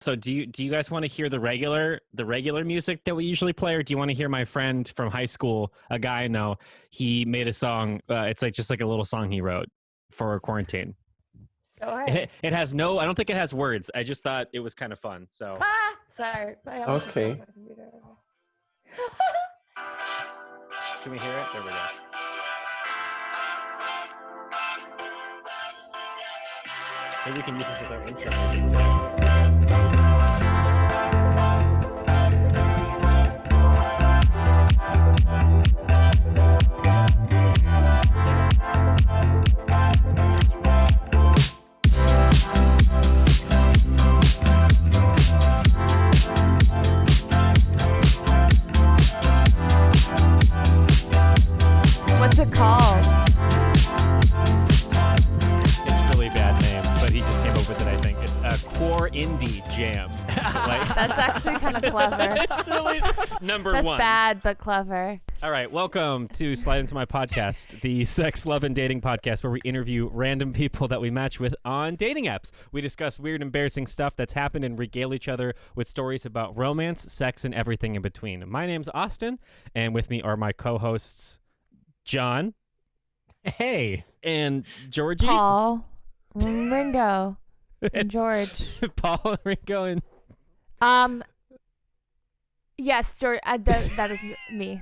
So do you guys want to hear the regular music that we usually play, or do you want to hear my friend from high school, a guy I know? He made a song. It's like just like a little song he wrote for quarantine. Go ahead. It has no. I don't think it has words. I just thought it was kind of fun. So. Sorry. Okay. Can we hear it? There we go. Maybe we can use this as our intro music too. What's it called? It's really bad name, but he just came up with it. I think it's a core indie jam. That's actually kind of clever. It's really number That's one. bad, but clever. All right, welcome to Slide Into My Podcast, the sex, love, and dating podcast where we interview random people that we match with on dating apps. We discuss weird, embarrassing stuff that's happened and regale each other with stories about romance, sex, and everything in between. My name's Austin, and with me are my co-hosts, John. Hey. And Georgie. Paul, Ringo, and George. Paul, Ringo, and... Yes, George. That is me.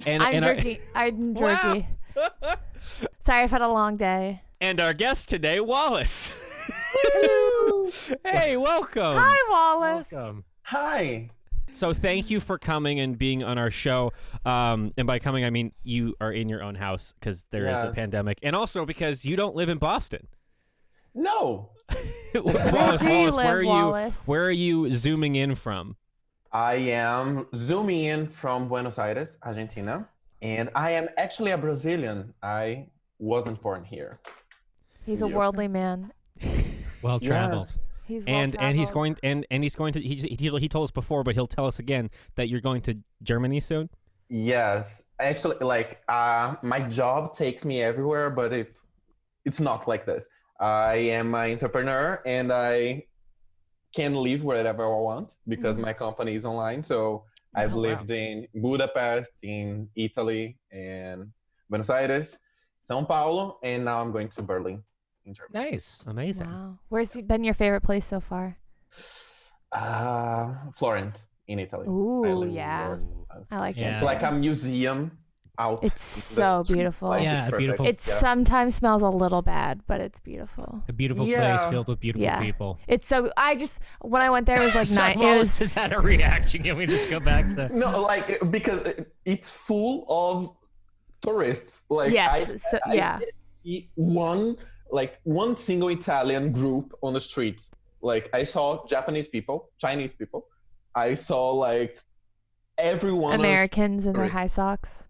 I'm Georgie. Wow. Sorry, I've had a long day. And our guest today, Wallace. Hey, welcome. Hi, Wallace. Welcome. Hi. So thank you for coming and being on our show. And by coming, I mean you are in your own house because there is a pandemic. And also because you don't live in Boston. No. Wallace, Wallace? where are you zooming in from? I am zooming in from Buenos Aires, Argentina. And I am actually a Brazilian. I wasn't born here. He's a worldly man. Well traveled. Yes. He's And he's going to he told us before, but he'll tell us again that you're going to Germany soon. Yes. Actually, my job takes me everywhere, but it's not like this. I am an entrepreneur and I can live wherever I want because my company is online. So I've lived in Budapest, in Italy, and Buenos Aires, São Paulo, and now I'm going to Berlin in Germany. Nice. Amazing. Wow. Where's been your favorite place so far? Florence in Italy. Ooh, yeah. I like it. It's like a museum out. It's so beautiful. Yeah, it's beautiful. It sometimes smells a little bad, but it's beautiful. A beautiful place filled with beautiful people. It's so. When I went there, it was like So 9. Wallace just had a reaction. Can we just go back to? No, because it's full of tourists. Yes. I didn't see one single Italian group on the streets. Like I saw Japanese people, Chinese people. I saw everyone. Americans in their high socks.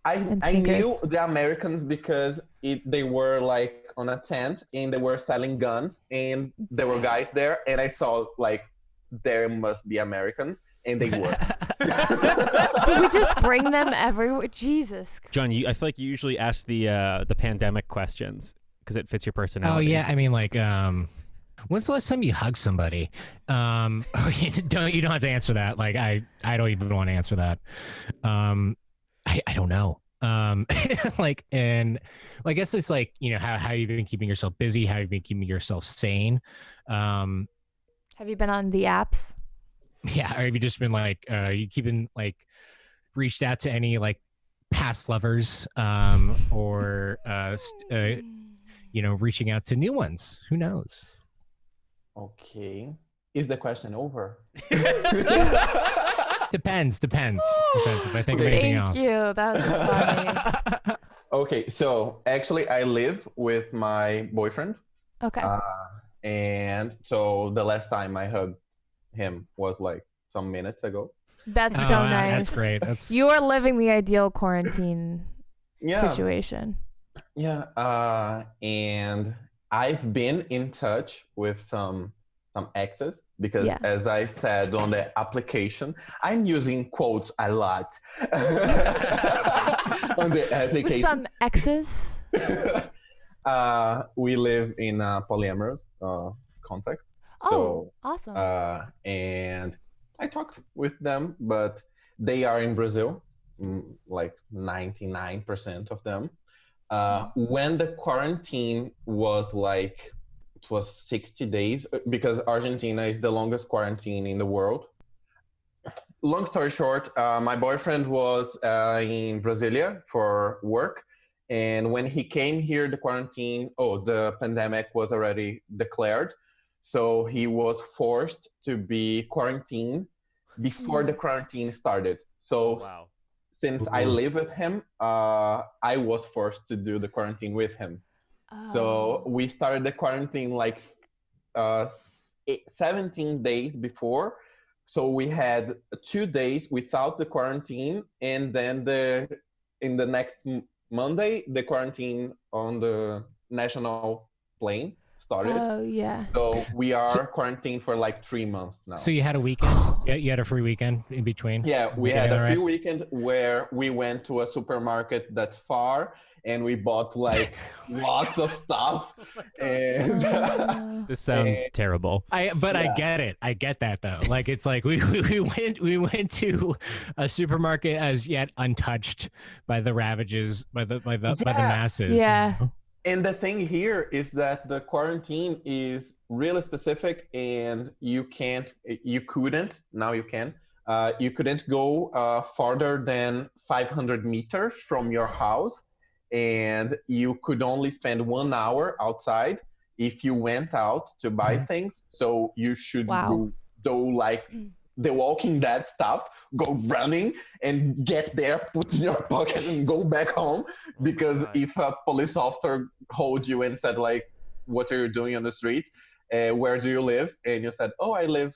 I knew the Americans because they were on a tent and they were selling guns and there were guys there and I saw there must be Americans and they were. Did we just bring them everywhere? Jesus. John, I feel like you usually ask the pandemic questions because it fits your personality. Oh yeah, I mean when's the last time you hugged somebody? You don't have to answer that. I don't even want to answer that. I don't know. And I guess it's how you've been keeping yourself busy, how you've been keeping yourself sane. Have you been on the apps? Yeah, or have you just been you keeping reached out to any past lovers, or reaching out to new ones? Who knows? Okay. Is the question over? Depends. Depends if I think of anything else. Thank you. That was funny. Okay, so actually I live with my boyfriend. Okay. And so the last time I hugged him was some minutes ago. That's so nice. That's great. You are living the ideal quarantine situation. Yeah. And I've been in touch with some exes because as I said on the application, I'm using quotes a lot on the application. With some exes? We live in a polyamorous context. So, awesome. and I talked with them, but they are in Brazil, like 99% of them. When the quarantine was like, it was 60 days, because Argentina is the longest quarantine in the world. Long story short, my boyfriend was in Brasilia for work. And when he came here, the pandemic was already declared. So he was forced to be quarantined before the quarantine started. So since I live with him, I was forced to do the quarantine with him. So we started the quarantine like 17 days before. So we had 2 days without the quarantine, and then in the next Monday, the quarantine on the national plane started. Oh, yeah. So we are quarantined for like 3 months now. So you had a weekend? Yeah, you had a free weekend in between? Yeah, we had a free weekend where we went to a supermarket that's far, and we bought like lots of stuff. And this sounds terrible. I get it. I get that though. Like it's like we went to a supermarket as yet untouched by the ravages by the masses. Yeah. You know? And the thing here is that the quarantine is really specific, and you couldn't go farther than 500 meters from your house, and you could only spend 1 hour outside if you went out to buy things. So you should do like the Walking Dead stuff, go running and get there, put in your pocket and go back home. Because if a police officer hold you and said like, what are you doing on the streets? Where do you live? And you said, oh, I live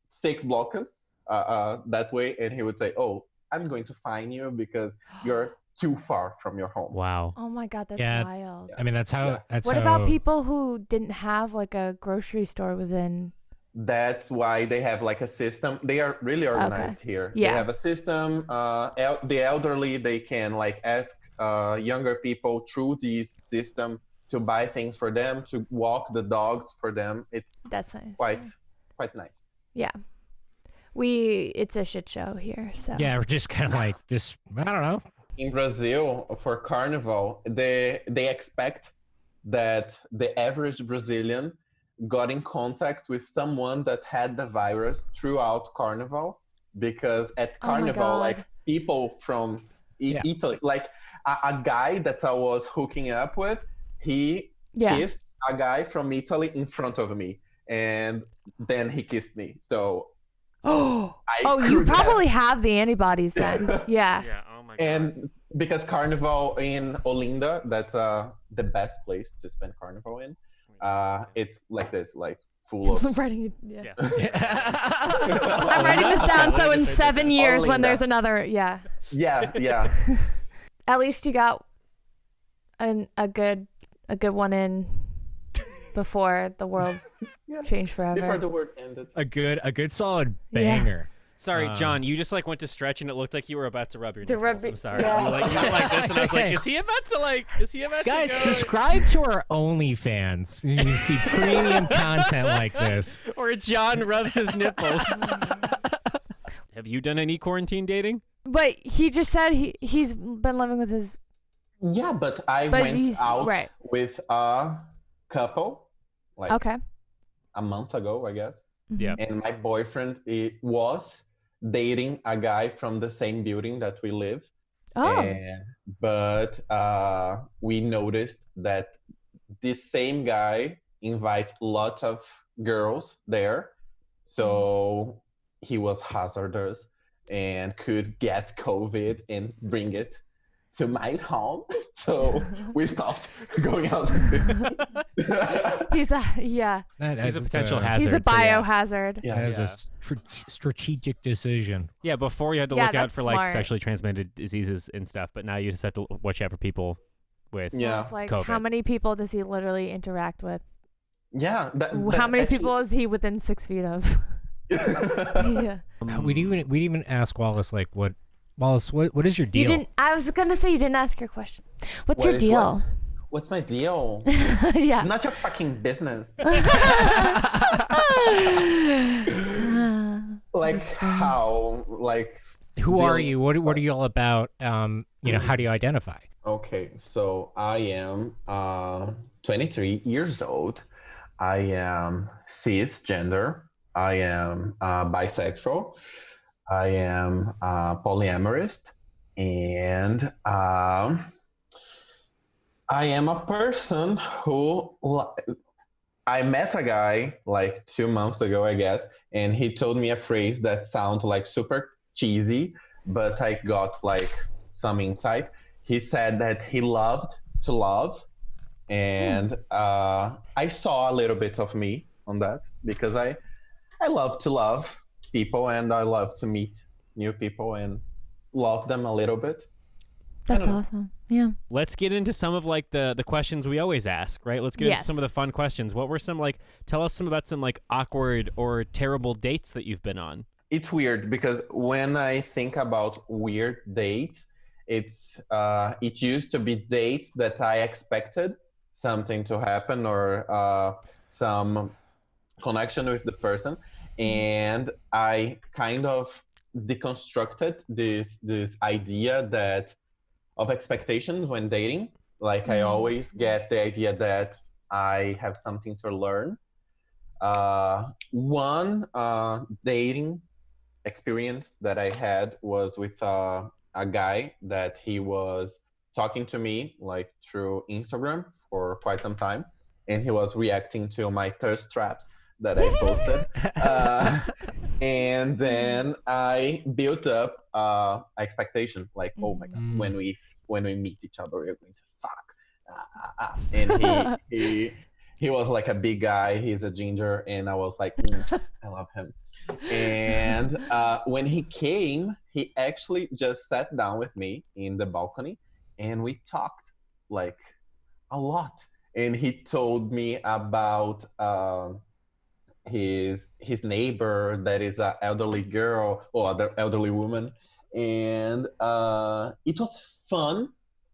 6 blocks that way. And he would say, oh, I'm going to fine you because you're too far from your home. Wow. Oh my God, that's wild. I mean, that's how. What about people who didn't have like a grocery store within? That's why they have like a system. They are really organized here. Yeah. They have a system. The elderly, they can like ask younger people through this system to buy things for them, to walk the dogs for them. That's nice. Quite nice. Yeah. It's a shit show here. So yeah, we're just kind of like I don't know. In Brazil, for Carnival, they expect that the average Brazilian got in contact with someone that had the virus throughout Carnival, because at Carnival, like people from Italy, like a guy that I was hooking up with, he kissed a guy from Italy in front of me, and then he kissed me. So you probably have the antibodies then. Yeah. Yeah. Oh my God. And because Carnival in Olinda, that's the best place to spend Carnival in. It's like this, like full of. I'm writing this down so in 7 years when there's another, yeah. At least you got a good one in before the world changed forever. Before the world ended. A good solid banger. Sorry, John, you just like went to stretch and it looked like you were about to rub your nipples. I'm sorry. Yeah. You went like this and I was like, is he about to Guys, go? subscribe to our OnlyFans. You can see premium content like this. Or John rubs his nipples. Have you done any quarantine dating? But he just said he's been living with his. Yeah, but I went out with a couple, like a month ago, I guess. Yeah. And my boyfriend was dating a guy from the same building that we live. But we noticed that this same guy invites lots of girls there. So he was hazardous and could get COVID and bring it to my home. So we stopped going out. He's a potential hazard. He's a biohazard. Yeah. That is a strategic decision. Yeah, before you had to look out for like smart. sexually transmitted diseases and stuff, but now you just have to watch out for people with It's like, COVID. how many people does he literally interact with? Yeah. How many people is he within 6 feet of? Yeah. We'd even ask Wallace like what is your deal? I was gonna say you didn't ask your question. What's your deal? What's my deal? Yeah. Not your fucking business. Like how? Like Who are you? What are you all about? How do you identify? Okay, so I am 23 years old. I am cisgender. I am bisexual. I am polyamorous, and I am a person who I met a guy like 2 months ago, I guess, and he told me a phrase that sounds like super cheesy, but I got like some insight. He said that he loved to love, and I saw a little bit of me on that because I love to love people, and I love to meet new people and love them a little bit. That's awesome. Yeah. Let's get into some of like the questions we always ask, right? Let's get into some of the fun questions. What were some tell us about some like awkward or terrible dates that you've been on. It's weird because when I think about weird dates, it used to be dates that I expected something to happen or some connection with the person, and I kind of deconstructed this idea of expectations when dating. Like I always get the idea that I have something to learn. One dating experience that I had was with a guy that he was talking to me like through Instagram for quite some time, and he was reacting to my thirst traps that I posted. And then I built up expectation, like, oh my God, when we meet each other, we're going to fuck. And he was like a big guy, he's a ginger, and I was like, I love him. And when he came, he actually just sat down with me in the balcony, and we talked like a lot. And he told me about his neighbor that is an elderly girl or other elderly woman, and it was fun.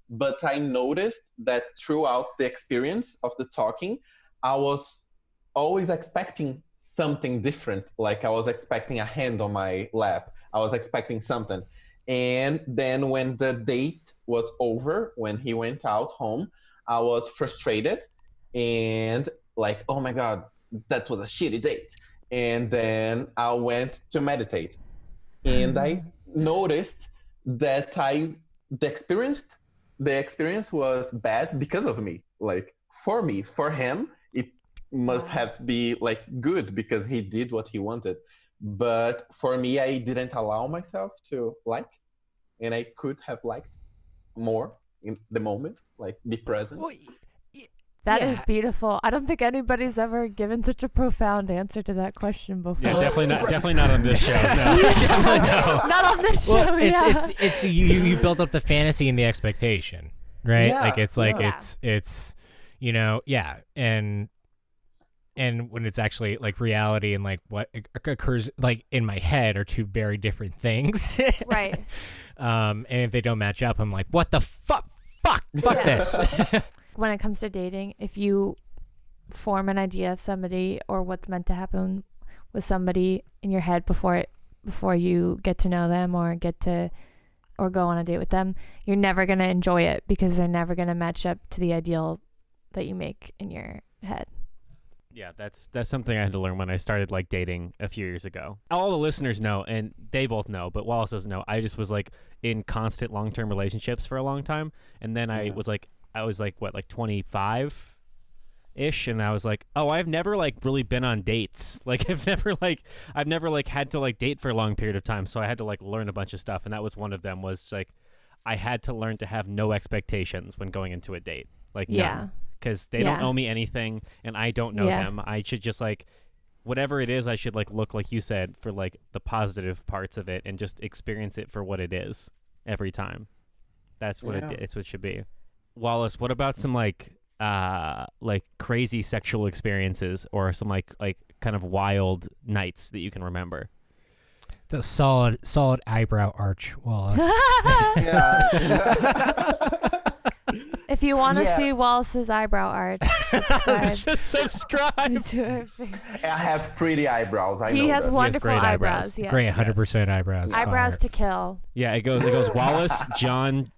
But I noticed that throughout the experience of the talking, I was always expecting something different. Like I was expecting a hand on my lap. I was expecting something. And then when the date was over, when he went out home, I was frustrated and like, oh my God, that was a shitty date. And then I went to meditate. And I noticed that the experience was bad because of me. Like for me, for him, it must have been like good because he did what he wanted. But for me, I didn't allow myself to like, and I could have liked more in the moment, like be present. Well, That is beautiful. I don't think anybody's ever given such a profound answer to that question before. Yeah, definitely not on this show. No. Definitely no. Not on this show. Well, it's you build up the fantasy and the expectation, right? Yeah, like it's like yeah. it's and when it's actually like reality and like what occurs like in my head are two very different things. Right. And if they don't match up, I'm like, what the fuck this. When it comes to dating, if you form an idea of somebody or what's meant to happen with somebody in your head before you get to know them or go on a date with them, you're never going to enjoy it because they're never going to match up to the ideal that you make in your head. Yeah, that's something I had to learn when I started like dating a few years ago. All the listeners know, and they both know, but Wallace doesn't know. I just was like in constant long-term relationships for a long time, and then I was like 25 ish, and I was like, oh, I've never like really been on dates. Like I've never had to like date for a long period of time, so I had to like learn a bunch of stuff, and that was one of them. Was like I had to learn to have no expectations when going into a date. Like none. Because they don't owe me anything, and I don't know them. I should just like, whatever it is, I should like look, like you said, for like the positive parts of it and just experience it for what it is every time. That's what it's what it should be. Wallace, what about some like crazy sexual experiences or some like kind of wild nights that you can remember? The solid eyebrow arch, Wallace. If you want to Yeah. see Wallace's eyebrow art, subscribe. Just subscribe. to our thing. I have pretty eyebrows. I know He has that. wonderful great eyebrows. eyebrows. Yes. Great, 100% eyebrows. Eyebrows Fire. to kill. Yeah, it goes Wallace, John.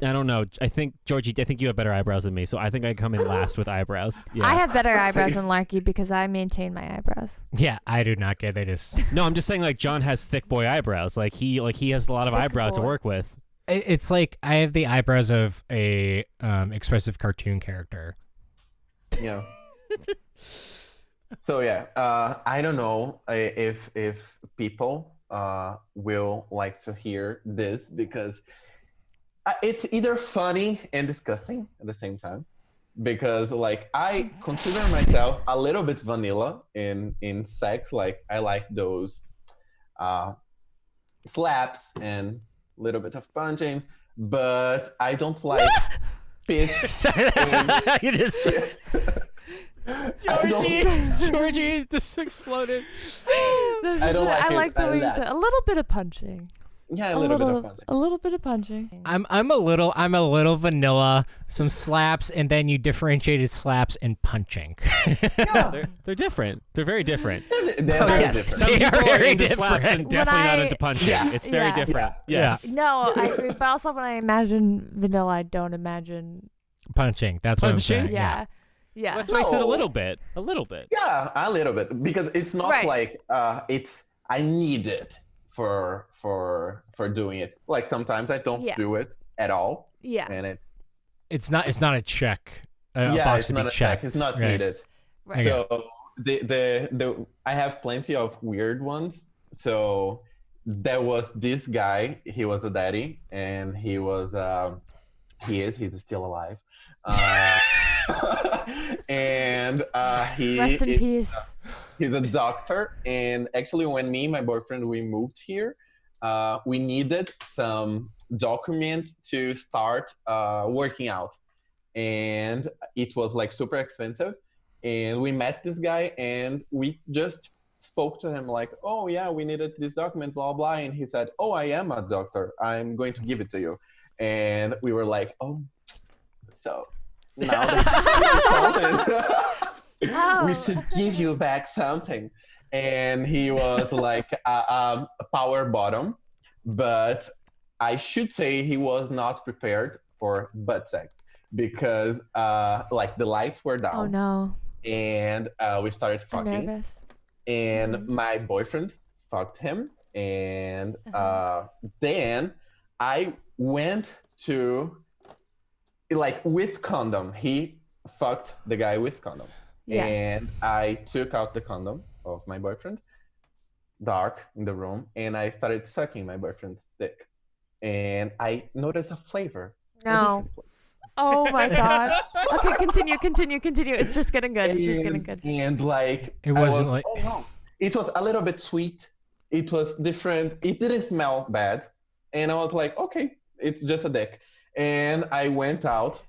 I don't know. I think Georgie. I think you have better eyebrows than me, so I think I come in last with eyebrows. Yeah. I have better eyebrows than Larky because I maintain my eyebrows. Yeah, I do not get. They just. No, I'm just saying like John has thick boy eyebrows. Like he has a lot of Thick eyebrow to boy. work with. It's like I have the eyebrows of a expressive cartoon character. Yeah. So yeah, I don't know if people will like to hear this because it's either funny and disgusting at the same time. Because like I consider myself a little bit vanilla in sex. Like I like those slaps and a little bit of punching, but I don't like pitch. You just. Georgie just exploded. I don't like I it like the a way you lot. said a little bit of punching. Yeah, a little bit of punching. A little bit of punching. I'm a little vanilla. Some slaps, and then you differentiated slaps and punching. They're different. They're very different. They're very yes. different. Some They are people are very into slaps and different. definitely not When I- into punching. Yeah. It's very Yeah. different. Yeah. Yes. No, I agree. But also, when I imagine vanilla, I don't imagine. Punching. That's what I'm Punching? saying. Yeah. Yeah. That's why I said a No. little bit. A little bit. Yeah, a little bit because it's not Right. like it's I need it for doing it. Like sometimes I don't Yeah. do it at all, Yeah. and it's It's not a check. A yeah, box it's to not be a check. checked. It's not Right. needed. Right. So the I have plenty of weird ones. So there was this guy. He was a daddy, and he was he's still alive. And he Rest in is- peace. he's a doctor, and actually when me and my boyfriend we moved here, we needed some document to start working out, and it was like super expensive, and we met this guy and we just spoke to him like, oh yeah, we needed this document, blah blah, and he said, oh, I am a doctor, I'm going to give it to you. And we were like, oh, so now Oh. we should give you back something. And he was like a power bottom, but I should say he was not prepared for butt sex because like the lights were down Oh no. and we started I'm fucking, nervous. and Mhm. my boyfriend fucked him, and Uh-huh. then I went to like with condom. He fucked the guy with condom. Yeah. And I took out the condom of my boyfriend, dark in the room, and I started sucking my boyfriend's dick. And I noticed a flavor. a No. different flavor. Oh my god. Okay, continue. It's just getting good. It's just getting good. And like It I wasn't was- like- oh no. It was a little bit sweet. It was different. It didn't smell bad. And I was like, okay, it's just a dick. And I went out,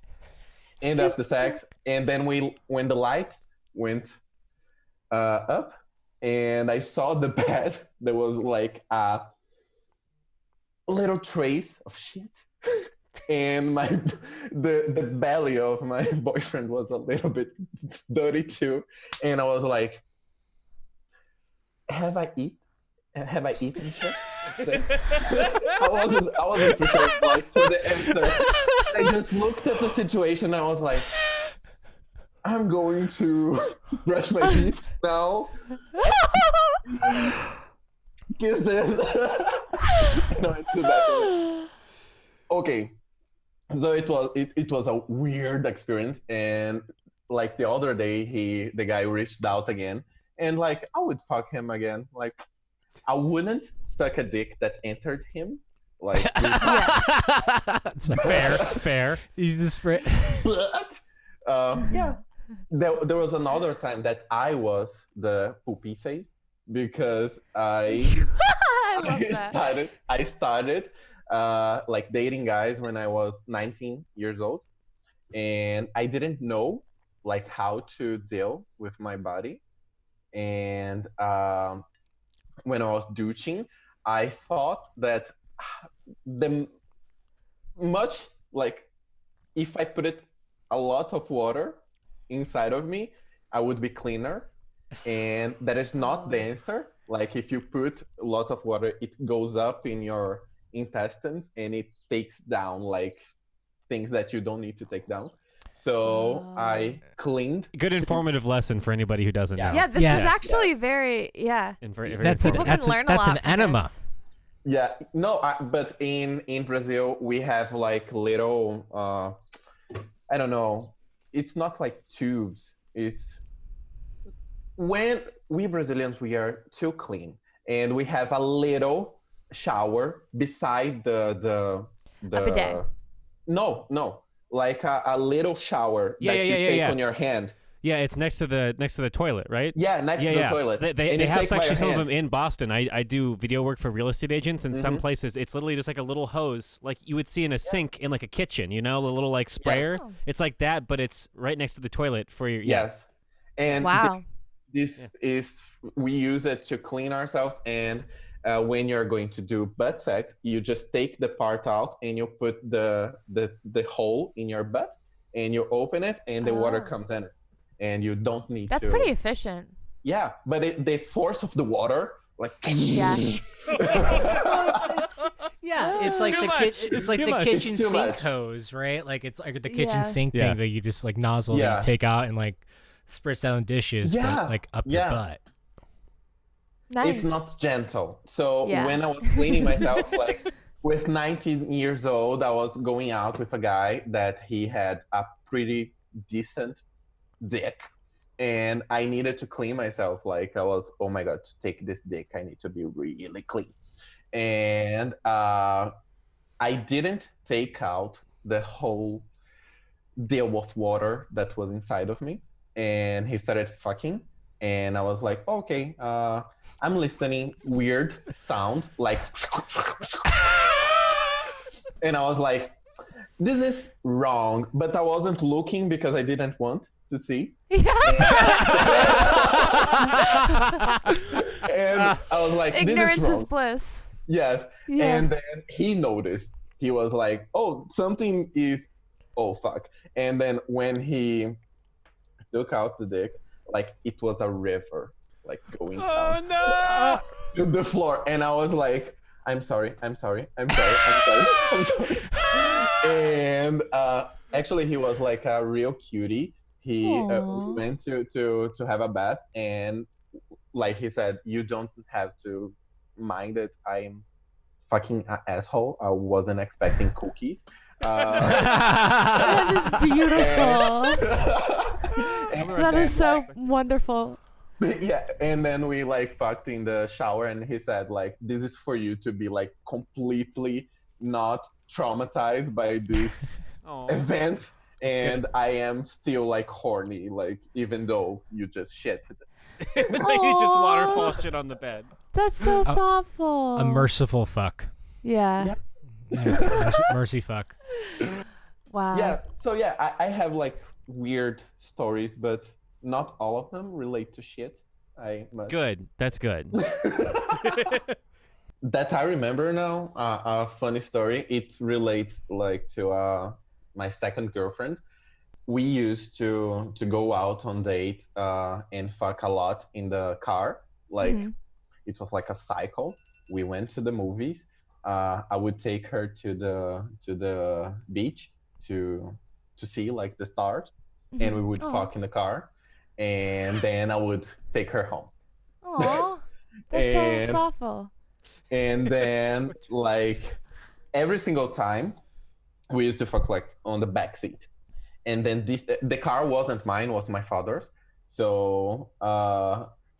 end up the sex, and then when the lights went up, and I saw the bed, there was like a little trace of shit. And the belly of my boyfriend was a little bit dirty too. And I was like, have I eaten shit? I wasn't prepared like for the answer. I just looked at the situation and I was like, I'm going to brush my teeth now. Kisses. No, it's too bad. Okay. So it was a weird experience, and like the other day the guy reached out again, and like I would fuck him again. Like I wouldn't suck a dick that entered him. Like Fair. He's just but yeah. There was another time that I was the poopy face because I love that. I started like dating guys when I was 19 years old, and I didn't know like how to deal with my body. And when I was douching, I thought that the much like if I put it a lot of water inside of me, I would be cleaner. And that is not the answer. Like if you put lots of water, it goes up in your intestines and it takes down like things that you don't need to take down. So I cleaned. Good informative lesson for anybody who doesn't know. Yeah, this is actually very And very That's an informative. People can learn a that's lot an from enema. this. Yeah, no, but in Brazil we have like little I don't know. It's not like tubes. It's when we Brazilians we are too clean, and we have a little shower beside the A bidet. No, like a little shower Yeah, that yeah, you yeah, take yeah. on your hand. Yeah, it's next to the toilet, right? Yeah, next to the toilet. They And you have take by actually your some of hand. them in Boston. I do video work for real estate agents, and some places it's literally just like a little hose, like you would see in a sink in like a kitchen, you know, a little like sprayer. Oh. It's like that, but it's right next to the toilet for your Yes, and Wow. this is we use it to clean ourselves. And when you're going to do butt sex, you just take the part out and you put the hole in your butt and you open it and the water Oh. comes in, and you don't need That's to. pretty efficient. Yeah, but the force of the water, like Yeah. Well, it's like Too the much. it's like Too the much. kitchen It's too sink much. hose, right? Like it's like the kitchen Yeah. sink Yeah. thing that you just like nozzle that Yeah. you take out and like spritz down the dishes, Yeah. but like up your Yeah. butt. Nice. it's not gentle. So Yeah. when I was cleaning myself, like with 19 years old, I was going out with a guy that he had a pretty decent dick, and I needed to clean myself. Like I was, oh my god, to take this dick, I need to be really clean. And I didn't take out the whole deal of water that was inside of me, and he started fucking. And I was like, okay, I'm listening weird sounds like, and I was like, this is wrong, but I wasn't looking because I didn't want to see. And I was like, this Ignorance is is wrong. bliss. Yes. Yeah. And then he noticed. He was like, oh, something is, oh, fuck. And then when he took out the dick, like it was a river, like going down no! to the floor. And I was like, I'm sorry. And actually, he was like a real cutie. He Aw. went to have a bath, and like he said, you don't have to mind it. I'm fucking an asshole. I wasn't expecting cookies. That is beautiful. That is so Like- wonderful. Yeah, and then we like fucked in the shower, and he said like, this is for you to be like completely not traumatized by this Aw. event. And I am still like horny, like even though you just shit. Like you just Aw. waterfall shit on the bed. That's so thoughtful. A merciful fuck. Yeah. Yeah. Mercy fuck. Wow. Yeah, so yeah, I have like weird stories, but not all of them relate to shit. I must. Good. That's good. That I remember now, a funny story. It relates like to my second girlfriend. We used to go out on date and fuck a lot in the car. Like it was like a cycle. We went to the movies. I would take her to the beach to see like the stars, and we would Aw. fuck in the car, and then I would take her home. Aw. That's And- so thoughtful. And then like every single time we used to fuck like on the back seat. And then the car wasn't mine, was my father's. So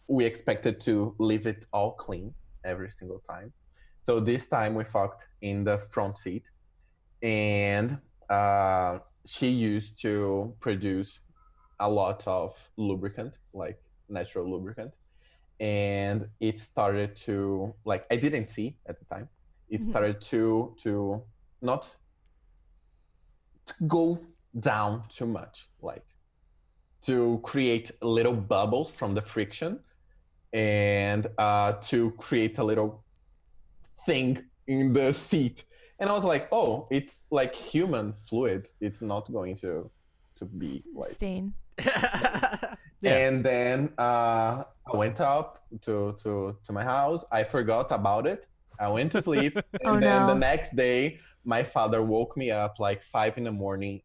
we expected to leave it all clean every single time. So this time we fucked in the front seat, and she used to produce a lot of lubricant, like natural lubricant. And it started to, like, I didn't see at the time. It started to not to go down too much, like to create little bubbles from the friction, and to create a little thing in the seat. And I was like, oh, it's like human fluid. It's not going to be like. Stain. Yeah. And then I went up to my house. I forgot about it. I went to sleep. And Oh, then the no. next day, my father woke me up like 5 a.m.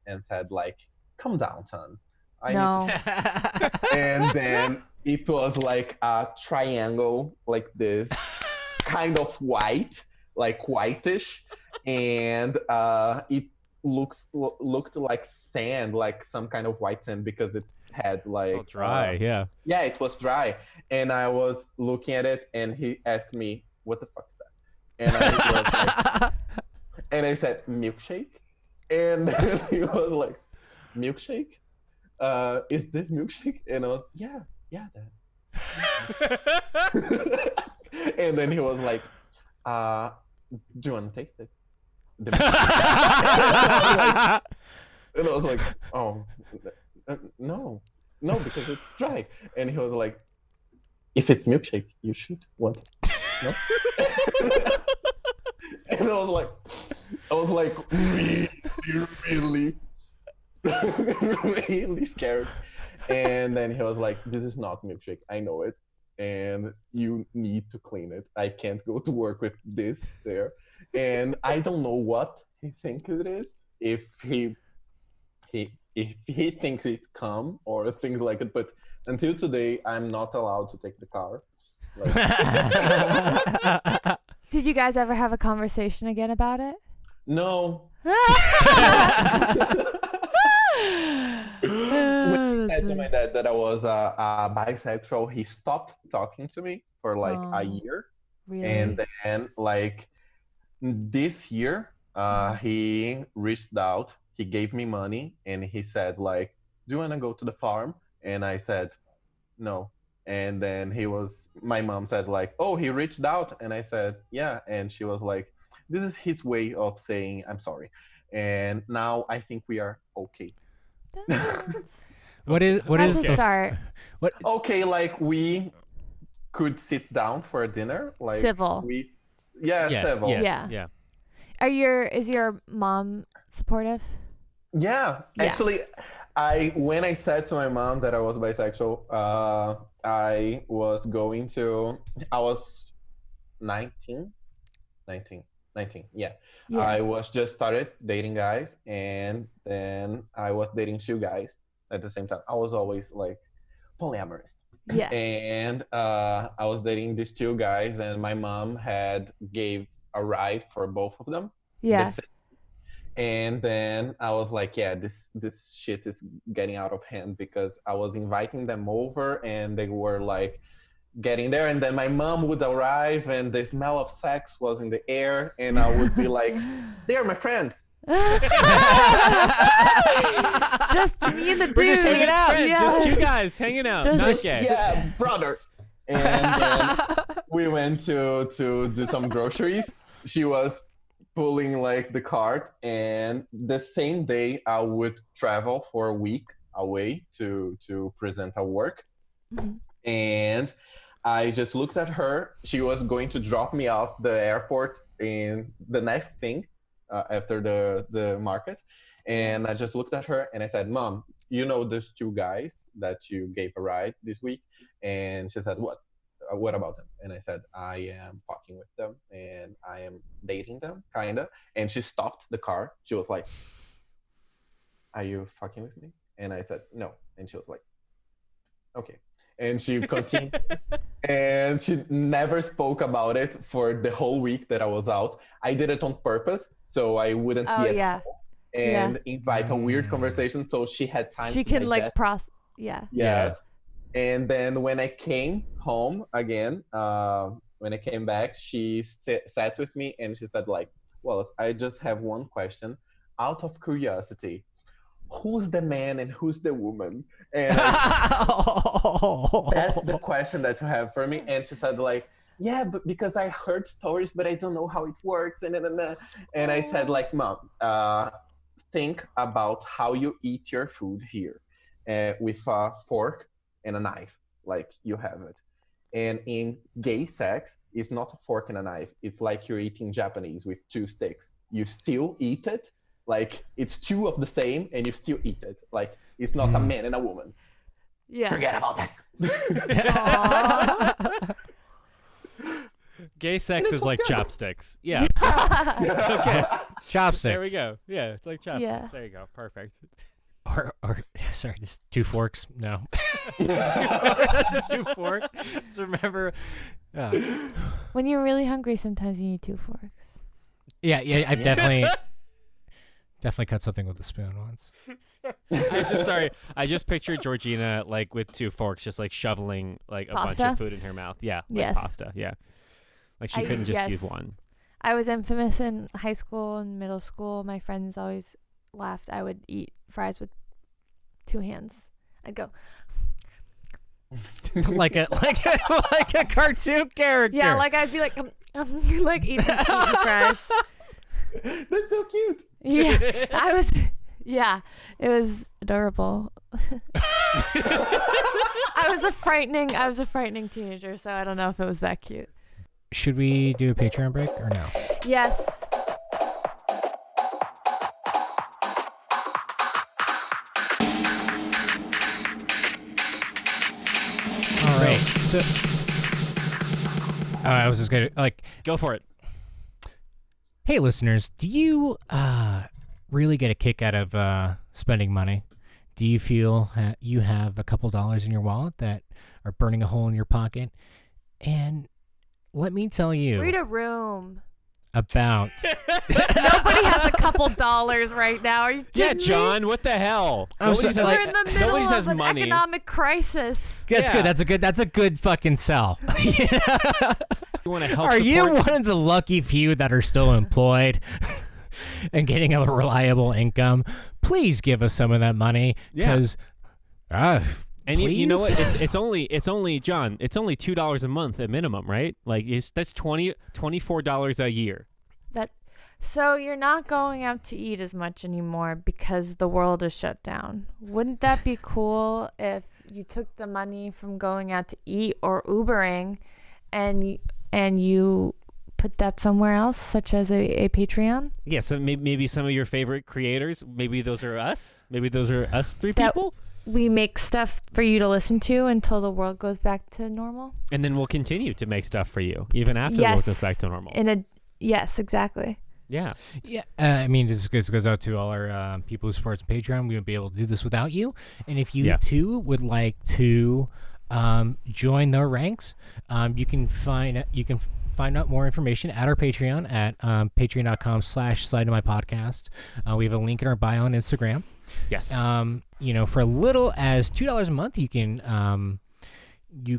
and said like, come down, son. I need No. to. And then it was like a triangle like this, kind of white, like whitish. And it looked like sand, like some kind of white sand, because it had like It's all dry. Yeah. yeah, it was dry. And I was looking at it, and he asked me, what the fuck's that? And I was like, and I said, milkshake. And then he was like, milkshake? Is this milkshake? And I was, yeah, Dad. And then he was like, do you want to taste it? And I was like, oh, no, because it's dry. And he was like, if it's milkshake, you should want it. No? And I was like really, really scared. And then he was like, this is not milkshake. I know it. And you need to clean it. I can't go to work with this there. And I don't know what he thinks it is. If he thinks it's cum or things like it. But until today, I'm not allowed to take the car. Like, Did you guys ever have a conversation again about it? no. When I said to my dad that I was bisexual, he stopped talking to me for like a year. Really? And then like this year, he reached out, he gave me money, and he said like, do you want to go to the farm? And I said, no. And then my mom said like, oh, he reached out. And I said, yeah. And she was like, this is his way of saying, I'm sorry. And now I think we are okay. That's What is a the start. Okay, like we could sit down for a dinner. Like Civil. Yes, civil. yes, Yeah. yeah. Is your mom supportive? Yeah, Yeah. actually, when I said to my mom that I was bisexual, I was 19, yeah. Yeah. I was just started dating guys, and then I was dating 2 guys at the same time. I was always like polyamorous. Yeah. And I was dating these 2 guys, and my mom gave a ride for both of them. Yeah. And then I was like, yeah, this shit is getting out of hand, because I was inviting them over and they were like getting there, and then my mom would arrive and the smell of sex was in the air, and I would be like, they are my friends. Just me and the dude. We're just hanging out. Yeah. Just 2 guys hanging out. Just- Nice gay. Yeah, brothers. And then we went to do some groceries. She was pulling like the cart, and the same day I would travel for a week away to present a work. Mhm. And I just looked at her. She was going to drop me off the airport in the next thing after the market. And I just looked at her and I said, Mom, you know those 2 guys that you gave a ride this week? And she said, what? What about them? And I said, I am fucking with them and I am dating them, kind of. And she stopped the car. She was like, are you fucking with me? And I said, no. And she was like, okay. And she continued. And she never spoke about it for the whole week that I was out. I did it on purpose so I wouldn't Oh, be at yeah. home and invite a weird conversation, so she had time She to can like digest. yeah. Yes. And then when I came home again, when I came back, she sat with me and she said like, well, I just have one question. Out of curiosity, who's the man and who's the woman? And that's the question that you have for me. And she said like, yeah, but because I heard stories, but I don't know how it works. And I said like, Mom, think about how you eat your food here with a fork and a knife, like you have it. And in gay sex, it's not a fork and a knife. It's like you're eating Japanese with 2 sticks. you still eat it. Like it's two of the same, and you still eat it. Like it's not a man and a woman. Yeah. Forget about that. Gay sex is like chopsticks. Yeah. Okay. Chopsticks. There we go. Yeah, it's like chopsticks. Yeah. There you go. Perfect. Or sorry, just 2 forks. No. Just 2 forks. Just remember. When you're really hungry, sometimes you need 2 forks. Yeah, I've definitely cut something with a spoon once. I just pictured Georgina like with 2 forks, just like shoveling like a bunch Pasta? of food in her mouth. Yeah. Like Yes. pasta. Yeah. Like she couldn't just use one. I was infamous in high school and middle school. My friends always laughed. I would eat fries with 2 hands. I'd go, like a cartoon character. yeah, like I'd be like, like eating fries. That's so cute. Yeah, yeah, it was adorable. I was a frightening teenager, so I don't know if it was that cute. Should we do a Patreon break or no? Yes. All right. So, I was just gonna Go for it. hey, listeners, do you really get a kick out of spending money? Do you feel you have a couple dollars in your wallet that are burning a hole in your pocket? And let me tell you Read a room. about Nobody has a couple dollars right now. Are you kidding Yeah, me? John, what the hell? I'm so- Nobody We're says, in the middle nobody of says an money. economic crisis. That's Yeah. good. That's a good fucking sell. You want to help Are you support- one of the lucky few that are still employed and getting a reliable income? Please give us some of that money, because And you know what? please? It's only John. It's only $2 a month at minimum, right? Like that's $24 a year. So you're not going out to eat as much anymore because the world is shut down. Wouldn't that be cool if you took the money from going out to eat or Ubering and you put that somewhere else, such as a Patreon? Yeah, so maybe some of your favorite creators, maybe those are us. Maybe those are us 3 That- people. We make stuff for you to listen to until the world goes back to normal. And then we'll continue to make stuff for you even after the world goes back to normal. Yes, exactly. Yeah. Yeah, I mean, this goes out to all our people who support us on Patreon. We wouldn't be able to do this without you. And if you too would like to join the ranks, you can find out more information at our Patreon at patreon.com/slide to my podcast. We have a link in our bio on Instagram. Yes. For as little as $2 a month, you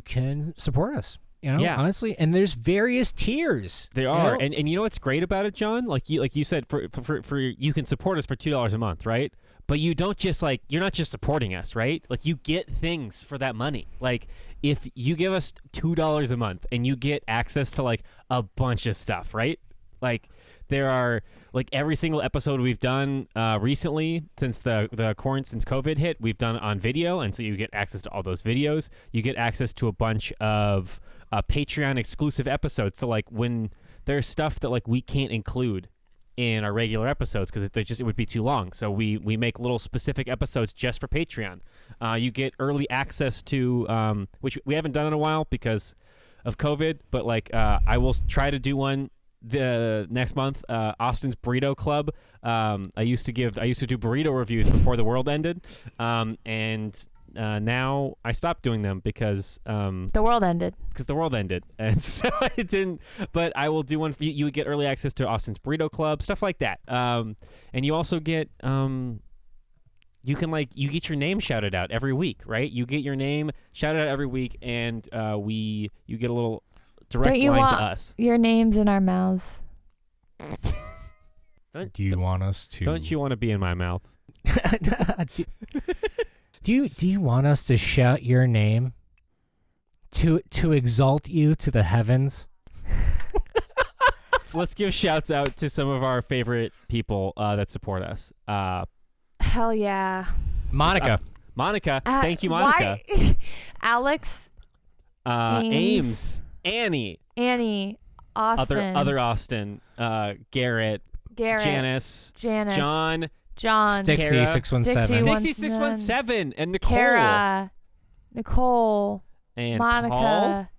can support us. Honestly, and there's various tiers. They are, and you know what's great about it, John? Like you said, for you can support us for $2 a month, right? But you don't just you're not just supporting us, right? Like you get things for that money. Like if you give us $2 a month and you get access to like a bunch of stuff, right? Like there are like every single episode we've done recently since the since COVID hit, we've done on video, and so you get access to all those videos. You get access to a bunch of Patreon exclusive episodes. So like when there's stuff that like we can't include in our regular episodes because it would be too long. So we make little specific episodes just for Patreon. You get early access to which we haven't done in a while because of COVID, but like I will try to do one the next month. Austin's Burrito Club. I used to do burrito reviews before the world ended, and now I stopped doing them because The world ended. and so I didn't. But I will do one for you. You would get early access to Austin's Burrito Club, stuff like that. And you also get you get your name shouted out every week, right? You get your name shouted out every week, and you get a little direct Don't you line want to us. your names in our mouths? Do you want us to? Don't you want to be in my mouth? Do you want us to shout your name to exalt you to the heavens? So let's give shouts out to some of our favorite people that support us. Hell yeah. Monica. Monica. Thank you, Monica. Why? Alex, Ames. Annie. Austin. Other Austin. Garrett. Garrett. Janice. John. Stixie Kara. 617. Stixie 617 and Nicole. Kara. Nicole. And Monica.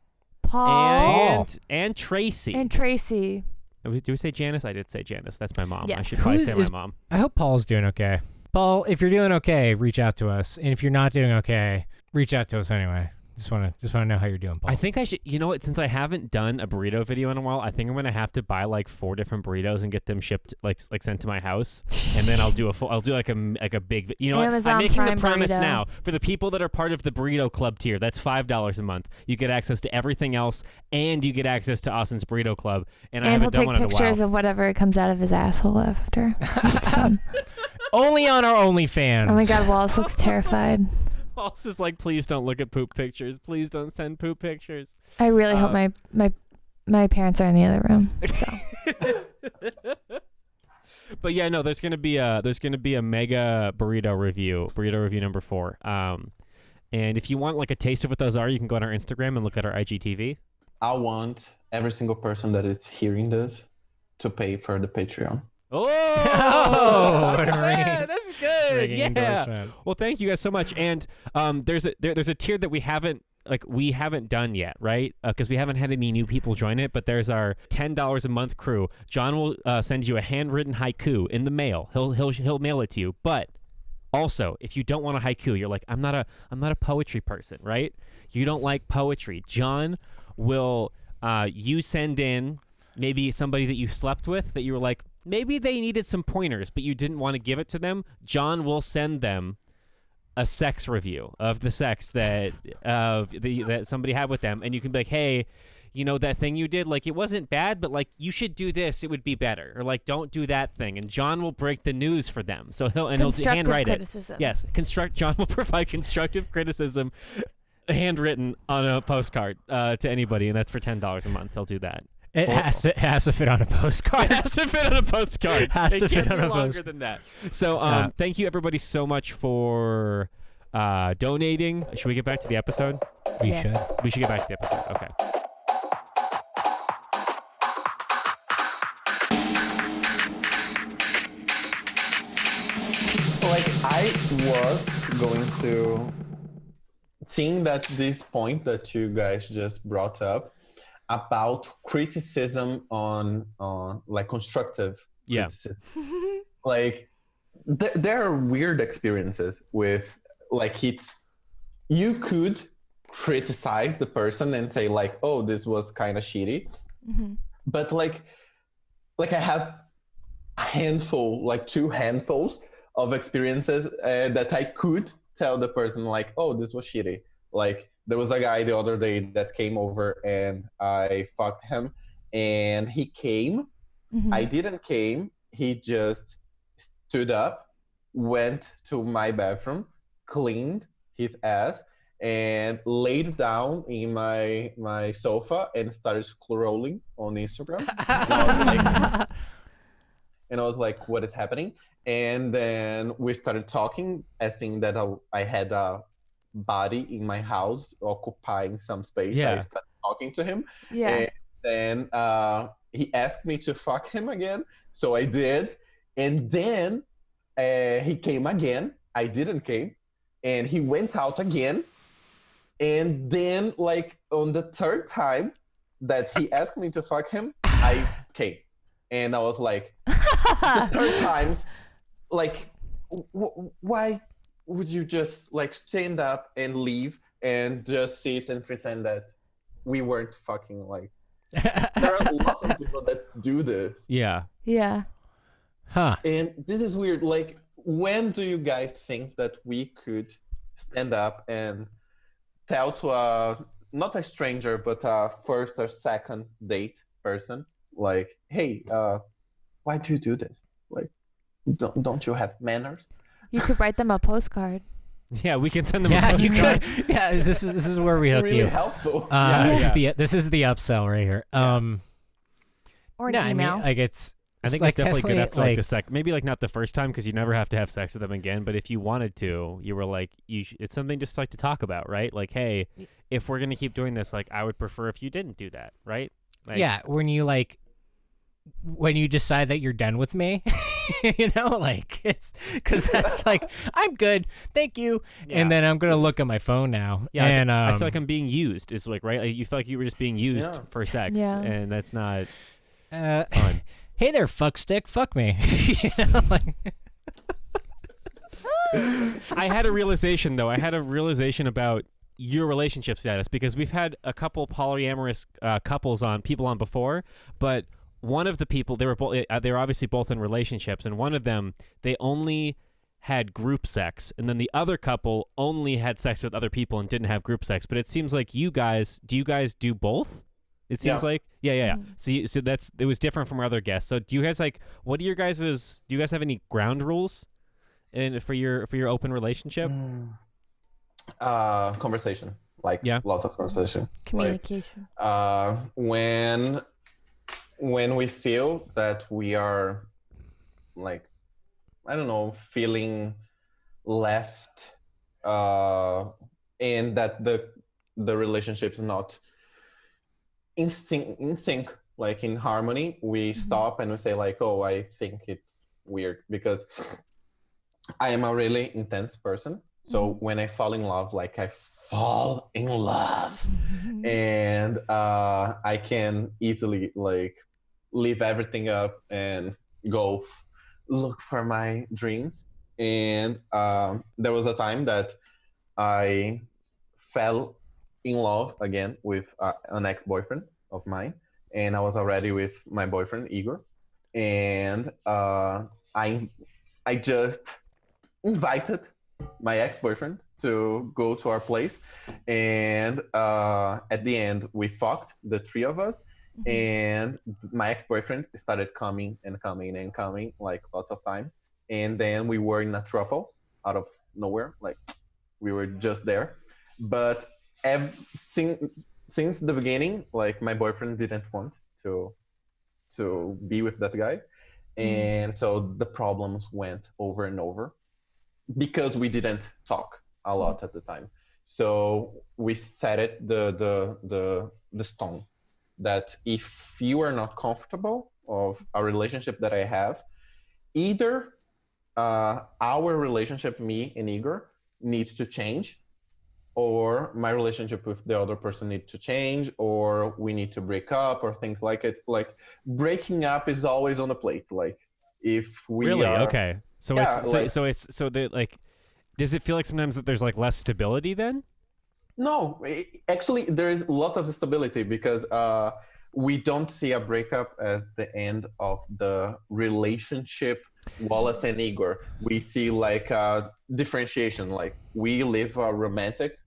Paul. and Tracy. And Tracy. Do we say Janice? I did say Janice. That's my mom. I Yes. should probably say my Is- mom. I hope Paul's doing okay. Paul, if you're doing okay, reach out to us. And if you're not doing okay, reach out to us anyway. Just want to know how you're doing, Paul. I think I should. You know what? Since I haven't done a burrito video in a while, I think I'm gonna have to buy like 4 different burritos and get them shipped, like sent to my house, and then I'll do like a big. You know what? Amazon I'm making Prime the premise burrito. now for the people that are part of the burrito club tier. That's $5 a month. You get access to everything else, and you get access to Austin's burrito club. And I And he'll haven't done take one in a pictures while. of whatever comes out of his asshole after. Only on our OnlyFans. Oh my God, Wallace looks terrified. Wallace is like, please don't look at poop pictures. Please don't send poop pictures. I really hope my parents are in the other room. So But yeah, no, there's gonna be a mega burrito review number 4. And if you want like a taste of what those are, you can go on our Instagram and look at our IGTV. I want every single person that is hearing this to pay for the Patreon. Oh, what a ring. That's good. Ringing Yeah. endorsement. Well, thank you guys so much. And there's a tier that we haven't done yet, right? Because we haven't had any new people join it. But there's our $10 a month crew. John will send you a handwritten haiku in the mail. He'll mail it to you. But also, if you don't want a haiku, you're like, I'm not a poetry person, right? You don't like poetry. John will you send in maybe somebody that you slept with that you were like, maybe they needed some pointers, but you didn't want to give it to them. John will send them a sex review of the sex that that somebody had with them, and you can be like, hey, you know that thing you did, like it wasn't bad, but like you should do this, it would be better, or like don't do that thing. And John will break the news for them, so he'll handwrite criticism. it. Yes, John will provide constructive criticism, handwritten on a postcard to anybody, and that's for $10 a month. He'll do that. It has to fit on a postcard. It has to fit on a postcard. Has It to fit can't on be a longer postcard. than that. So thank you everybody so much for donating. Should we get back to the episode? We Yes. should. We should get back to the episode. Okay. Like I was going to seeing that this point that you guys just brought up about criticism on like constructive criticism. Like there are weird experiences with like you could criticize the person and say like, oh, this was kind of shitty. Mm-hmm. But like I have a handful, like 2 handfuls of experiences that I could tell the person like, oh, this was shitty. Like there was a guy the other day that came over and I fucked him and he came. Mm-hmm. I didn't came. He just stood up, went to my bathroom, cleaned his ass and laid down in my sofa and started scrolling on Instagram. And I was like, what is happening? And then we started talking, seeing that I had a body in my house occupying some space. Yeah. I started talking to him. Yeah. And then he asked me to fuck him again. So I did. And then he came again. I didn't came. And he went out again. And then like on the 3rd time that he asked me to fuck him, I came. And I was like, the 3rd times, like, why would you just like stand up and leave and just sit and pretend that we weren't fucking? Like, there are lots of people that do this. Yeah. Yeah. Huh. And this is weird. Like, when do you guys think that we could stand up and tell to not a stranger, but a first or second date person, like, hey, why do you do this? Like, don't you have manners? You could write them a postcard. Yeah, we can send them Yeah, a you postcard. could. Yeah, this is where we hook Really you. helpful. This is the upsell right here. Or an no, email. I mean, like it's. I think like it's definitely good after like like the maybe like not the first time because you never have to have sex with them again. But if you wanted to, you were like, it's something just like to talk about, right? Like, hey, if we're gonna keep doing this, like, I would prefer if you didn't do that, right? Like, yeah, when you like when you decide that you're done with me. You know, like it's because that's like I'm good, thank you, and then I'm gonna look at my phone now. Yeah, and I feel like I'm being used. Is like right. Like, you feel like you were just being used Yeah. for sex, Yeah. and that's not fun. fun. Hey there, fuckstick, fuck me. You know, like, I had a realization though. I had a realization about your relationship status because we've had a couple polyamorous people on before, but one of the people they were obviously both in relationships, and one of them they only had group sex, and then the other couple only had sex with other people and didn't have group sex. But it seems like you guys do both? It seems like yeah. So it was different from our other guests. So do you guys what are your guys's? Do you guys have any ground rules, for your open relationship? Conversation, like lots of conversation, Communication. Like, when we feel that we are, like, I don't know, feeling left, and that the relationship is not in sync, like in harmony, we stop and we say like, oh, I think it's weird, because I am a really intense person. So when I fall in love, like I fall in love, and I can easily like leave everything up and go look for my dreams. And there was a time that I fell in love again with an ex-boyfriend of mine, and I was already with my boyfriend Igor, and I just invited my ex-boyfriend to go to our place, and at the end we fucked, the three of us, and my ex-boyfriend started coming like lots of times, and then we were in a throuple out of nowhere, like we were just there. But since the beginning, like my boyfriend didn't want to be with that guy, and so the problems went over and over because we didn't talk a lot at the time. So we set it the stone that if you are not comfortable of a relationship that I have, either our relationship, me and Igor, needs to change, or my relationship with the other person needs to change, or we need to break up, or things like it. Like breaking up is always on the plate. Like if we really are, okay. So yeah, does it feel like sometimes that there's like less stability then? No, actually, there is lots of stability because we don't see a breakup as the end of the relationship, Wallace and Igor. We see like a differentiation. Like we live a romantic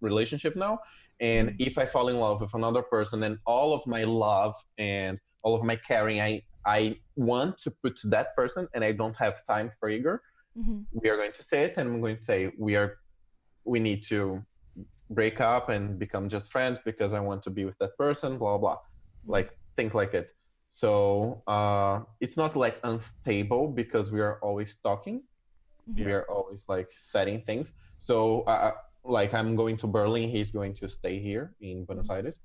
relationship now, and if I fall in love with another person, and all of my love and all of my caring, I want to put to that person, and I don't have time for Igor. We are going to say it, and I'm going to say we need to break up and become just friends because I want to be with that person, blah, blah, like things like it. So it's not like unstable because we are always talking. We are always like setting things. So like I'm going to Berlin, he's going to stay here in Buenos Aires.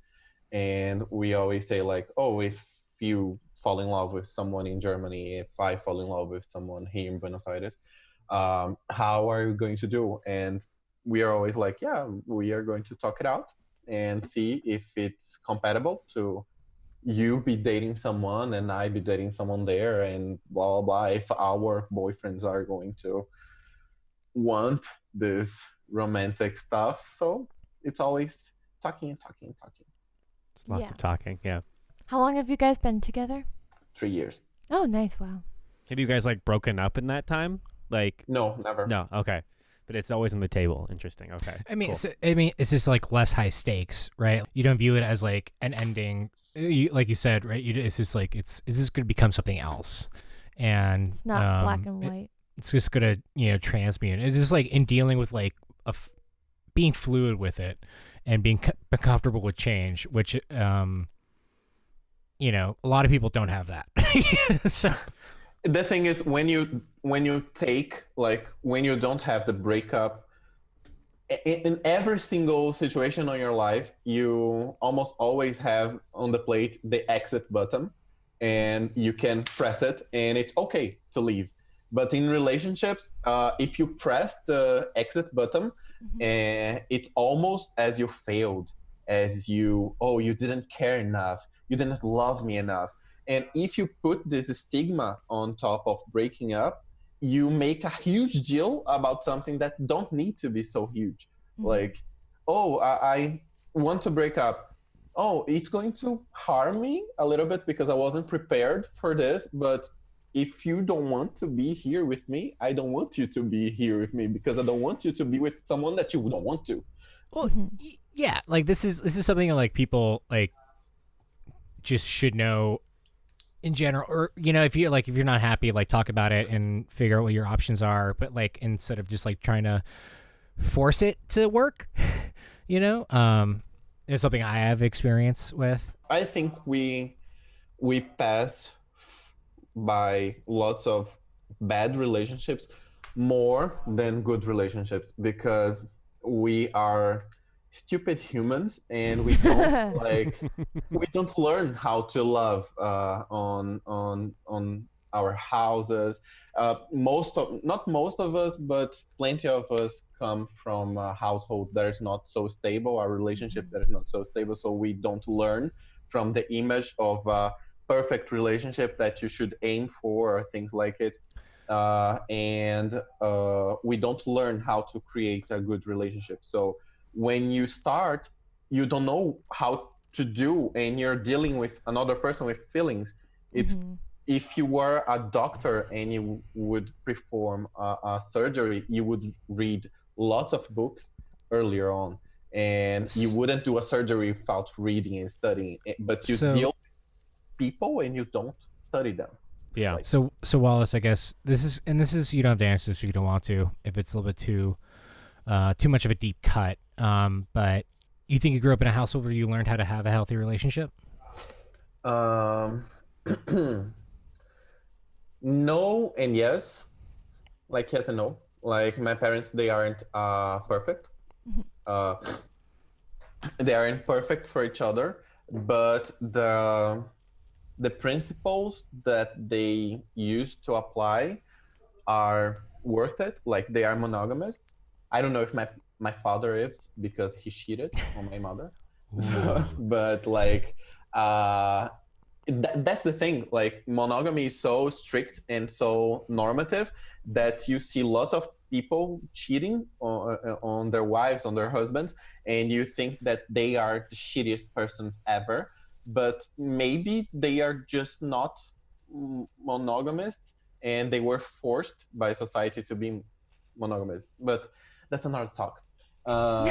And we always say like, oh, if you fall in love with someone in Germany, if I fall in love with someone here in Buenos Aires, how are you going to do? And we are always like, yeah, we are going to talk it out and see if it's compatible to you be dating someone and I be dating someone there, and blah, blah, blah, if our boyfriends are going to want this romantic stuff. So it's always talking. It's lots of talking, yeah. How long have you guys been together? 3 years. Oh, nice. Wow. Have you guys like broken up in that time? Like No, never. No, okay. But it's always on the table. Interesting. Okay. I mean, cool. it's just like less high stakes, right? You don't view it as like an ending, like you said, right? It's just like it's just going to become something else, and It's not black and white. It's just going to transmute. It's just like in dealing with like being fluid with it and being comfortable with change, which a lot of people don't have that. So. The thing is, when you take, like, when you don't have the breakup in every single situation on your life, you almost always have on the plate the exit button, and you can press it, and it's okay to leave. But in relationships, if you press the exit button, it's almost as you failed, as you didn't care enough, you didn't love me enough. And if you put this stigma on top of breaking up, you make a huge deal about something that don't need to be so huge. Like, oh, I want to break up. Oh, it's going to harm me a little bit because I wasn't prepared for this. But if you don't want to be here with me, I don't want you to be here with me, because I don't want you to be with someone that you don't want to. Well, yeah, like this is something like people like just should know in general, or if you're not happy, like talk about it and figure out what your options are, but like instead of just like trying to force it to work, it's something I have experience with. I think we pass by lots of bad relationships more than good relationships, because we are stupid humans, and we don't we don't learn how to love on our houses. Not most of us, but plenty of us come from a household that is not so stable, a relationship that is not so stable, so we don't learn from the image of a perfect relationship that you should aim for, or things like it. And we don't learn how to create a good relationship. So when you start, you don't know how to do, and you're dealing with another person with feelings. It's if you were a doctor and you would perform a surgery, you would read lots of books earlier on, and you wouldn't do a surgery without reading and studying. But you deal with people and you don't study them. Yeah. So Wallace, I guess this is you don't have to answer this if you don't want to, if it's a little bit too much of a deep cut. But you think you grew up in a household where you learned how to have a healthy relationship? No and yes. Like yes and no. Like my parents, they aren't perfect. They aren't perfect for each other, but the principles that they use to apply are worth it. Like they are monogamous. I don't know if my father is, because he cheated on my mother. But like that's the thing. Like monogamy is so strict and so normative that you see lots of people cheating on their wives, on their husbands, and you think that they are the shittiest person ever. But maybe they are just not monogamous, and they were forced by society to be monogamous. But that's another talk. A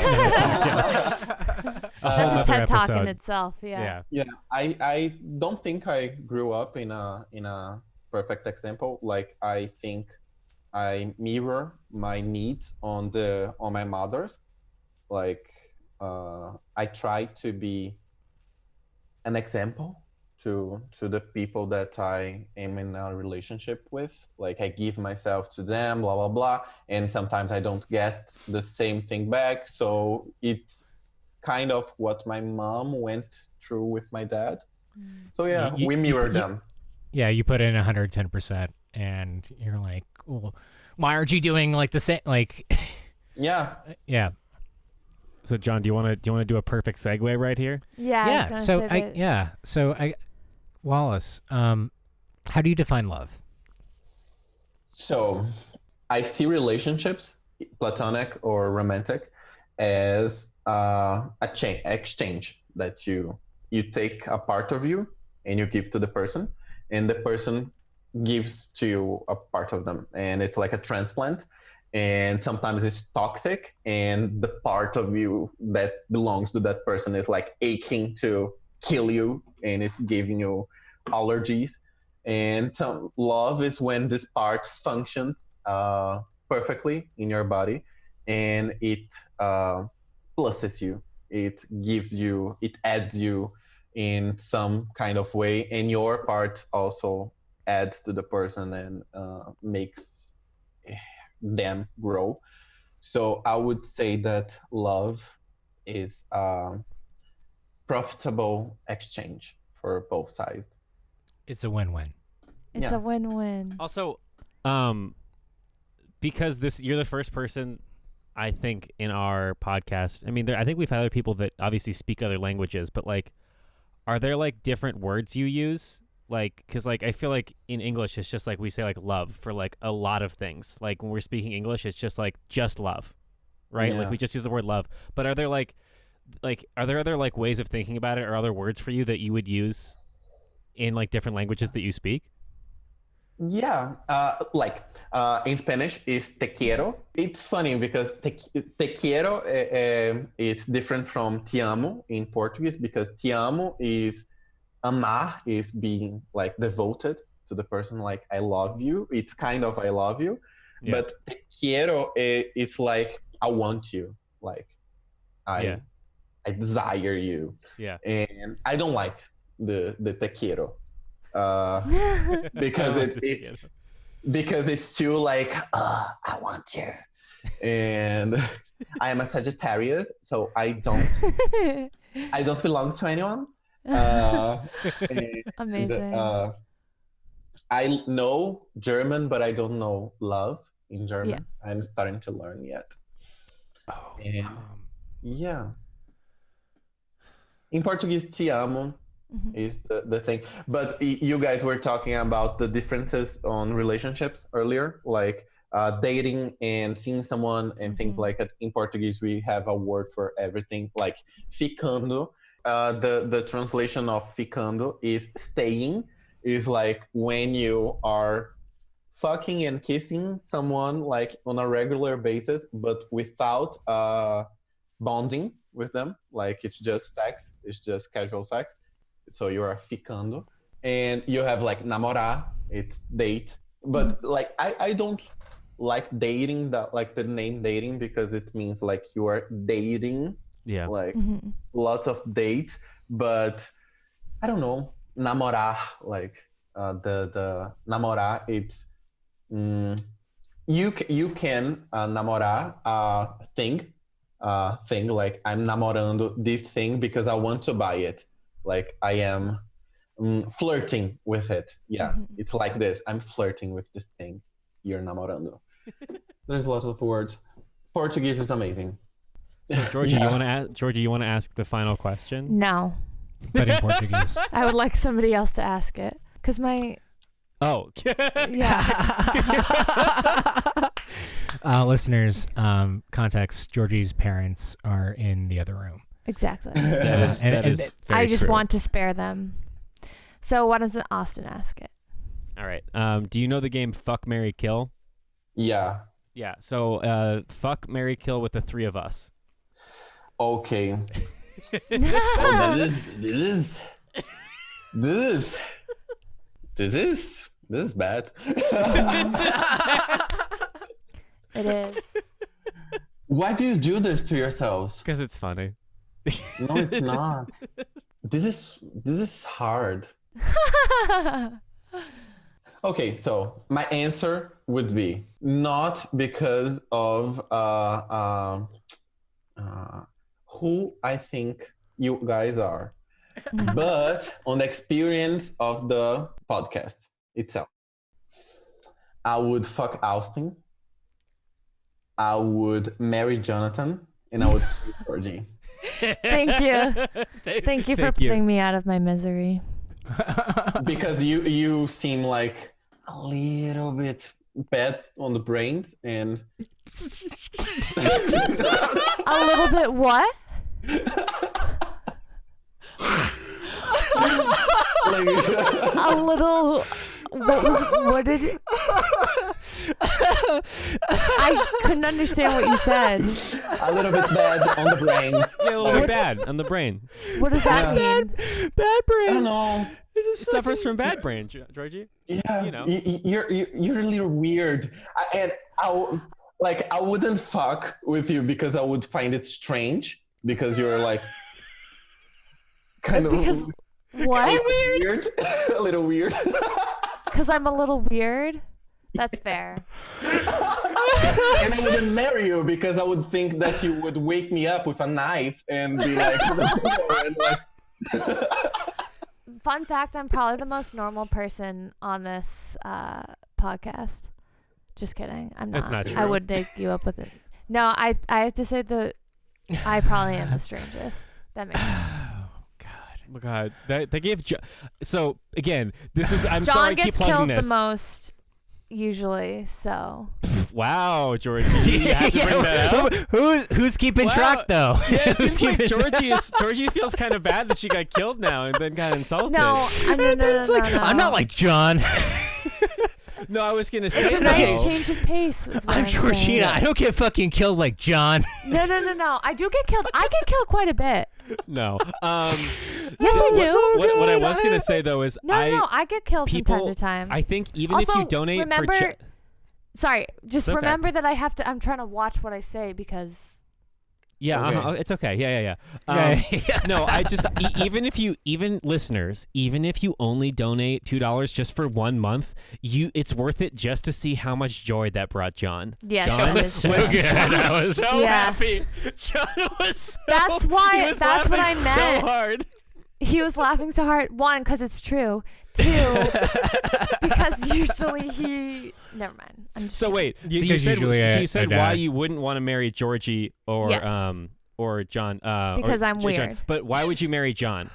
whole That's a nother TED talk in episode. itself. Yeah. Yeah, I don't think I grew up in a perfect example. Like I think I mirror my needs on my mother's. Like I try to be an example to the people that I am in a relationship with. Like I give myself to them, blah blah blah, and sometimes I don't get the same thing back. So it's kind of what my mom went through with my dad. So yeah, we mirror them. Yeah, you put in 110%, and you're like, well, why aren't you doing like the same? Like, Yeah. yeah. So John, do you want to do a perfect segue right here? Yeah. Yeah. So Wallace, how do you define love? So I see relationships, platonic or romantic, as a exchange that you take a part of you and you give to the person, and the person gives to you a part of them, and it's like a transplant. And sometimes it's toxic, and the part of you that belongs to that person is like aching to kill you, and it's giving you allergies. And love is when this part functions perfectly in your body, and it pluses you, it gives you, it adds you in some kind of way, and your part also adds to the person and makes them grow. So I would say that love is profitable exchange for both sides. It's a win-win. It's Yeah. a win-win. Also, because you're the first person I think in our podcast. I mean, I think we've had other people that obviously speak other languages, but like, are there like different words you use? Like, because like I feel like in English it's just like we say like love for like a lot of things. Like when we're speaking English, it's just like just love, right? Yeah. Like we just use the word love. But are there are there other like ways of thinking about it or other words for you that you would use in like different languages that you speak? Yeah, in Spanish is te quiero. It's funny because te quiero is different from te amo in Portuguese, because te amo is amar, is being like devoted to the person, like I love you. It's kind of I love you. Yeah. But te quiero is like I want you, like I desire you. Yeah. And I don't like the te quiero. Because it's too like I want you, and I am a Sagittarius, so I don't belong to anyone. Amazing. I know German, but I don't know love in German. Yeah. I'm starting to learn yet. Oh, And yeah, in Portuguese, te amo is the thing. But you guys were talking about the differences on relationships earlier, like dating and seeing someone and things like that. In Portuguese, we have a word for everything, like ficando. The translation of ficando is staying, is like when you are fucking and kissing someone like on a regular basis, but without bonding with them. Like it's just sex, it's just casual sex. So you're ficando. And you have like namorar, it's date. But like I don't like dating, that like the name dating, because it means like you are dating, like lots of dates. But I don't know, namorar, like the namorar, it's you can namorar thing like I'm namorando this thing because I want to buy it. Like I am flirting with it. Yeah, it's like this. I'm flirting with this thing. You're namorando. There's lots of words. Portuguese is amazing. So Georgie, you want to ask the final question? No, But in Portuguese. I would like somebody else to ask it, because my Listeners, context, Georgie's parents are in the other room. exactly. That is very I just true. want to spare them. So why doesn't Austin ask it? All right. Do you know the game Fuck, Marry, Kill? Yeah. Yeah. So fuck, marry, kill with the three of us. Okay. This is bad. It is. Why do you do this to yourselves? Because it's funny. No, it's not. This is hard. Okay, so my answer would be not because of who I think you guys are, but on the experience of the podcast itself. I would fuck Austin. I would marry Jonathan, and I would kill Georgie. Thank you. Thank you for putting me out of my misery. Because you seem like a little bit bad on the brains, and A little bit what? like, A little. What did it? I couldn't understand what you said. a little bit bad on the brains. Yeah, a little bit bad on the brain. What does that mean? Bad brain. I don't know. It suffers from bad brain, Georgie. Yeah, You know. you're a little weird, and I wouldn't fuck with you because I would find it strange, because you're like kind Because of what? weird, a little weird. Because I'm a little weird. That's fair. And I wouldn't marry you because I would think that you would wake me up with a knife and be like, and like Fun fact, I'm probably the most normal person on this podcast. Just kidding. I'm not. That's not true. I would take you up with it. No, I have to say I probably am the strangest. That makes sense. Oh my God, they gave. So again, this is. I'm John sorry, I keep gets plugging killed this. the most usually, so. Wow, Georgie, you have to bring that up. Who's keeping Wow. track though? Yeah, it Who's seems like keeping- Georgie feels kind of bad that she got killed now and then got insulted. No, no. I'm not like John. No, I was gonna say It's a though. nice change of pace. is what I'm Georgina. saying. I don't get fucking killed like John. No. I do get killed. I get killed quite a bit. No. Yes, I do. What I was gonna say though is No, I get killed from time to time. I think even Also, if you donate remember, for sorry, just It's okay. remember that I'm trying to watch what I say because. yeah, Okay. it's okay. Yeah. Yeah. No, I just even listeners, even if you only donate $2 just for 1 month, it's worth it just to see how much joy that brought John. Yes, John it was is. so good. John was so Yeah. happy. John was so, That's why- he was that's what laughing I meant. So hard. He was laughing so hard. One, because it's true. Two, because usually he. Never mind. I'm just So kidding. wait, You- so you 'cause said usually you said I why die. you wouldn't want to marry Georgie or Yes. or John Because or I'm John. weird. But why would you marry John?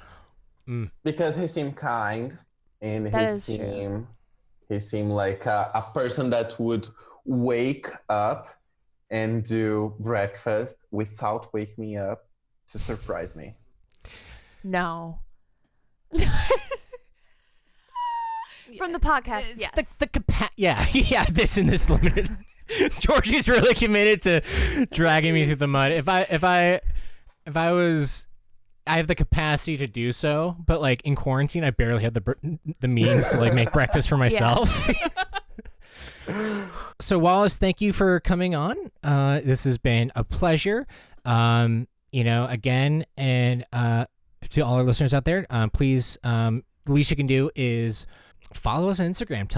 because he seemed kind and That he is true. seemed like a person that would wake up and do breakfast without waking me up to surprise me. No. From the podcast, It's yes. yeah. This and this limited. Georgie's really committed to dragging me through the mud. If I have the capacity to do so, but like in quarantine, I barely have the means to like make breakfast for myself. So Wallace, thank you for coming on. This has been a pleasure. Again, and to all our listeners out there, please, the least you can do is follow us on Instagram.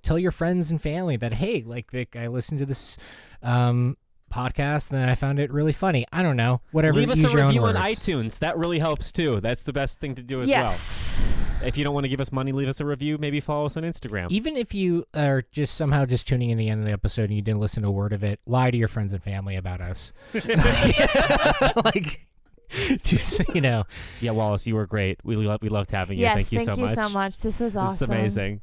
Tell your friends and family that, hey, like I listened to this podcast and I found it really funny. I don't know, whatever. Leave us use a your own review on words. iTunes. That really helps too. That's the best thing to do as Yes. well. If you don't want to give us money, leave us a review. Maybe follow us on Instagram. Even if you are just somehow just tuning in the end of the episode and you didn't listen to a word of it, lie to your friends and family about us. Like, just, Yeah, Wallace, you were great. We loved having you. Yes, Thank you so much. This was awesome. This is amazing.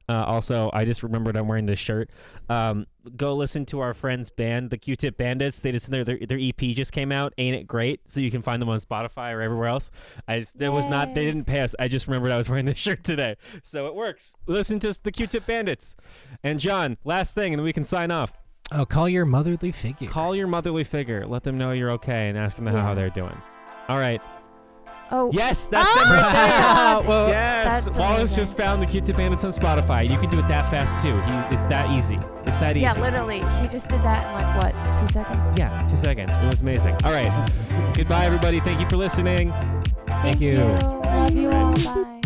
Also, I just remembered I'm wearing this shirt. Go listen to our friends' band, the Q-Tip Bandits. They just their EP just came out. Ain't it great? So you can find them on Spotify or everywhere else. They didn't pay us. I just remembered I was wearing this shirt today, so it works. Listen to the Q-Tip Bandits. And John, last thing, and then we can sign off. Oh, call your motherly figure. Call your motherly figure. Let them know you're okay, and ask them how Yeah. they're doing. All right. Oh. Yes, that's Oh them my right there. God. Well, Yes, That's Wallace amazing. just found the Q-Tip Bandits on Spotify. You can do it that fast too. It's that easy. It's that easy. Yeah, literally. He just did that in like what, 2 seconds? Yeah, 2 seconds. It was amazing. All right. Goodbye, everybody. Thank you for listening. Thank you. Love you all. Bye.